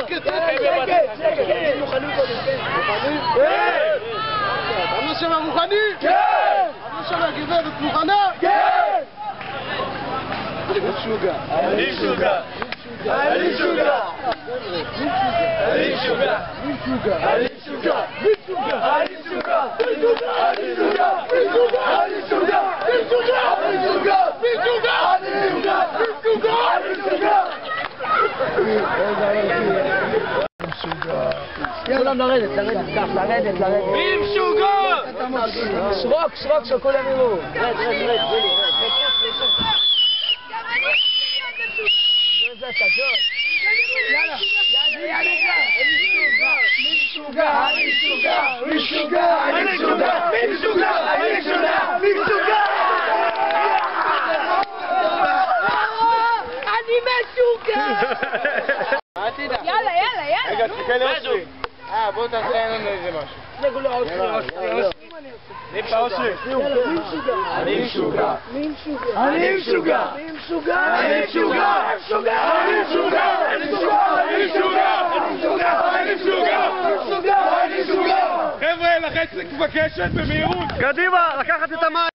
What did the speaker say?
שקט, שקט. מוכנים קודם, כן. מוכנים? כן! אמא שלה מוכנים? כן! אמא שלה גברת מוכנה? כן! שוגה. אני שוגה. אני שוגה. אני שוגה. אני שוגה. אני שוגה. אני שוגה. אני שוגה. כולם לרדת, כך, לרדת. מי משוגע? שרוק, שכולם יראו. רד. זה אתה, ג'ון. יאללה. אני משוגע! יאללה. רגע, תסתכל לאושרי. בוא תעשה לנו איזה משהו. זה גולה אושרי. ניפה אושרי. אני משוגע. חבר'ה, לחץ בקשת במהירות. קדימה, לקחת את המים.